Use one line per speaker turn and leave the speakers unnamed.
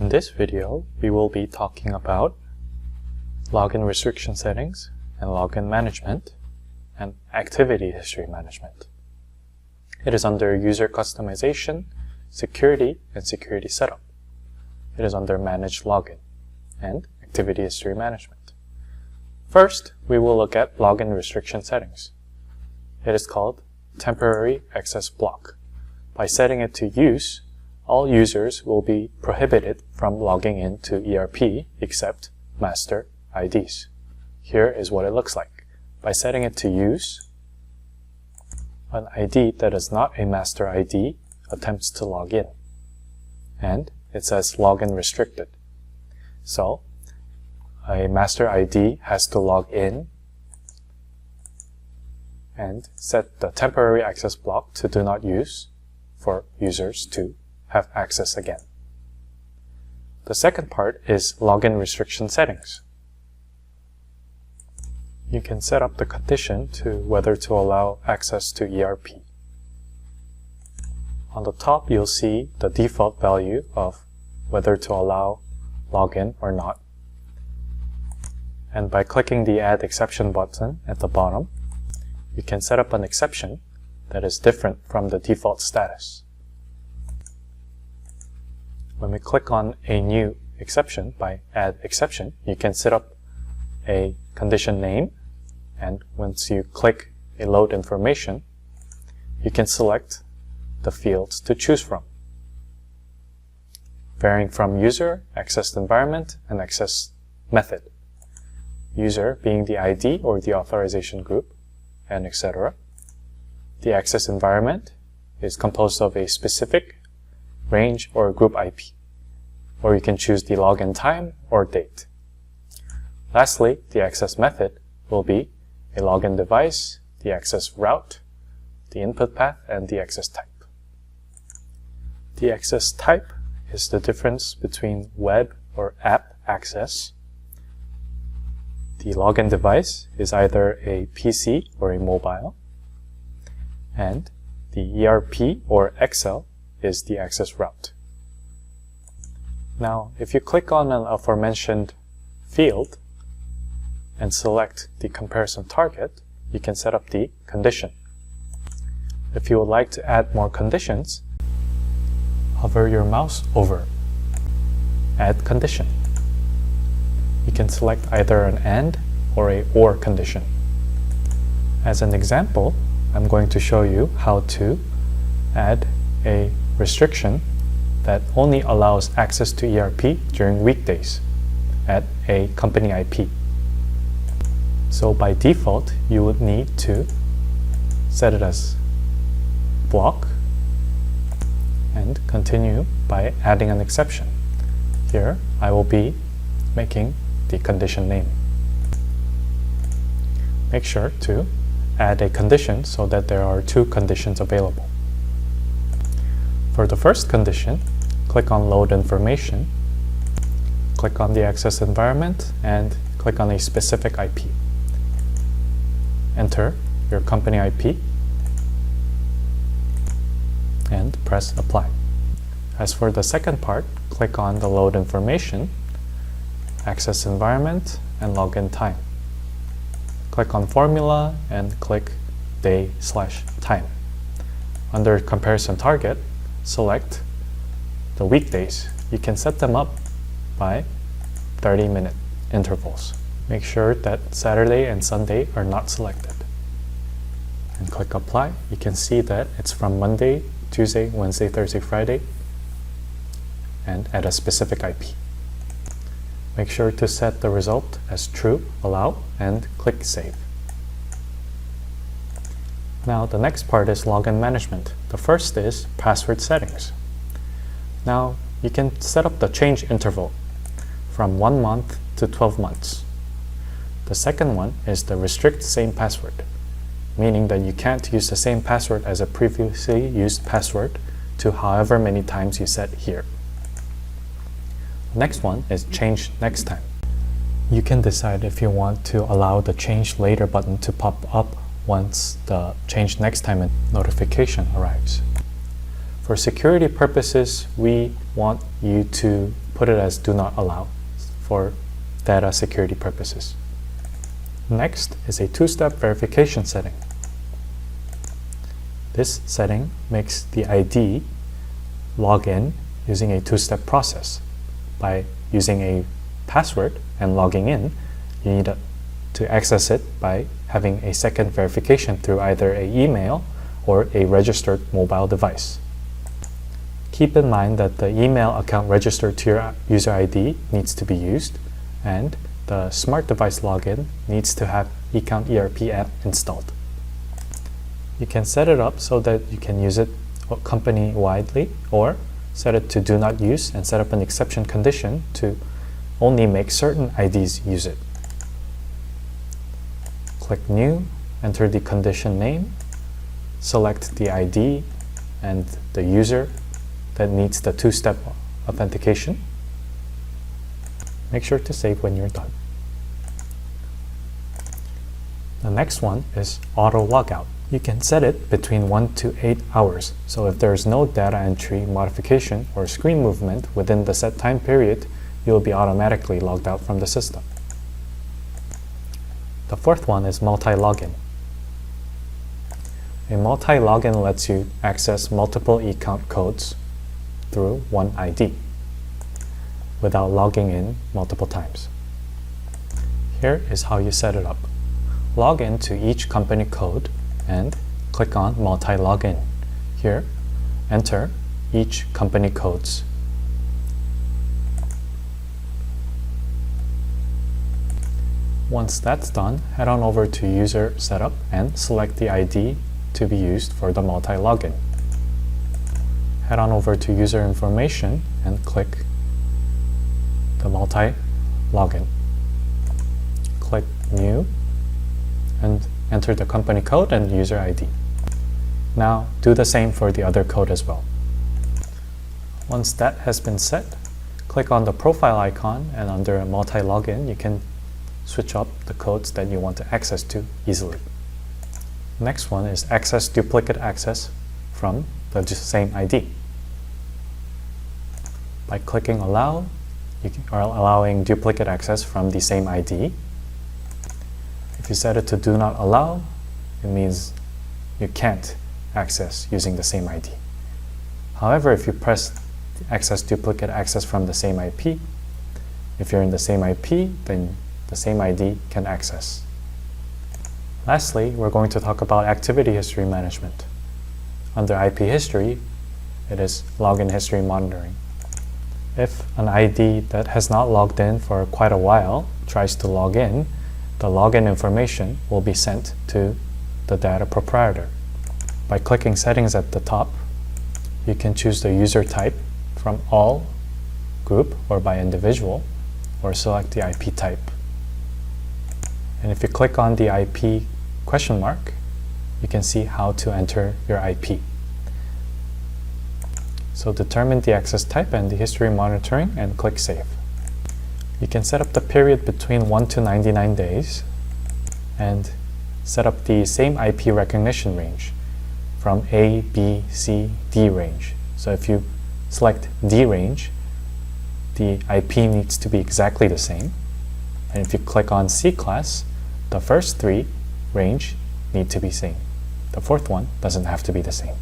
In this video, we will be talking about login restriction settings and login management and activity history management. It is under user customization, security, and security setup. It is under manage login and activity history management. First, we will look at login restriction settings. It is called temporary access block. By setting it to use, all users will be prohibited from logging into ERP except master IDs. Here is what it looks like. By setting it to use, an ID that is not a master ID attempts to log in. And it says login restricted. So, a master ID has to log in and set the temporary access block to do not use for users to have access again. The second part is login restriction settings. You can set up the condition to whether to allow access to ERP. On the top, you'll see the default value of whether to allow login or not. And by clicking the Add Exception button at the bottom, you can set up an exception that is different from the default status. When we click on a new exception by Add Exception, you can set up a condition name, and once you click a Load Information, you can select the fields to choose from, varying from user, accessed environment, and access method. User being the ID or the authorization group, and etc. The access environment is composed of a specific range or group IP, or you can choose the login time or date. Lastly, the access method will be a login device, the access route, the input path, and the access type. The access type is the difference between web or app access. The login device is either a PC or a mobile, and the ERP or Excel is the access route. Now, if you click on an aforementioned field and select the comparison target, you can set up the condition. If you would like to add more conditions, hover your mouse over Add Condition. You can select either an AND or a OR condition. As an example, I'm going to show you how to add a restriction that only allows access to ERP during weekdays at a company IP. So by default, you would need to set it as block and continue by adding an exception. Here, I will be making the condition name. Make sure to add a condition so that there are two conditions available. For the first condition, click on Load Information, click on the access environment, and click on a specific IP. Enter your company IP and press Apply. As for the second part, click on the Load Information, access environment, and login time. Click on Formula and click Day/time. Under Comparison Target, select the weekdays. You can set them up by 30-minute intervals. Make sure that Saturday and Sunday are not selected. And click Apply. You can see that it's from Monday, Tuesday, Wednesday, Thursday, Friday, and at a specific IP. Make sure to set the result as true, allow, and click Save. Now the next part is login management. The first is password settings. Now you can set up the change interval from 1 month to 12 months. The second one is the restrict same password, meaning that you can't use the same password as a previously used password to however many times you set here. Next one is change next time. You can decide if you want to allow the change later button to pop up once the change next time notification arrives. For security purposes, we want you to put it as do not allow for data security purposes. Next is a two-step verification setting. This setting makes the ID log in using a two-step process. By using a password and logging in, you need to access it by having a second verification through either an email or a registered mobile device. Keep in mind that the email account registered to your user ID needs to be used, and the smart device login needs to have ECOUNT ERP app installed. You can set it up so that you can use it company-widely, or set it to do not use and set up an exception condition to only make certain IDs use it. Click New, enter the condition name, select the ID and the user that needs the two-step authentication. Make sure to save when you're done. The next one is auto logout. You can set it between 1 to 8 hours, so if there is no data entry, modification, or screen movement within the set time period, you will be automatically logged out from the system. The fourth one is multi-login. A multi-login lets you access multiple ECOUNT codes through one ID without logging in multiple times. Here is how you set it up. Log in to each company code and click on multi-login. Here, enter each company codes. Once that's done, head on over to User Setup and select the ID to be used for the multi-login. Head on over to User Information and click the multi-login. Click New and enter the company code and user ID. Now do the same for the other code as well. Once that has been set, click on the profile icon, and under multi-login you can switch up the codes that you want to access to easily. Next one is access duplicate access from the same ID. By clicking allow, you are allowing duplicate access from the same ID. If you set it to do not allow, it means you can't access using the same ID. However, if you press access duplicate access from the same IP, if you're in the same IP, then the same ID can access. Lastly, we're going to talk about activity history management. Under IP history, it is login history monitoring. If an ID that has not logged in for quite a while tries to log in, the login information will be sent to the data proprietor. By clicking settings at the top, you can choose the user type from all, group, or by individual, or select the IP type. And if you click on the IP question mark, you can see how to enter your IP. So determine the access type and the history monitoring and click Save. You can set up the period between 1 to 99 days and set up the same IP recognition range from A, B, C, D range. So if you select D range, the IP needs to be exactly the same. And if you click on C class, the first three range need to be same. The fourth one doesn't have to be the same.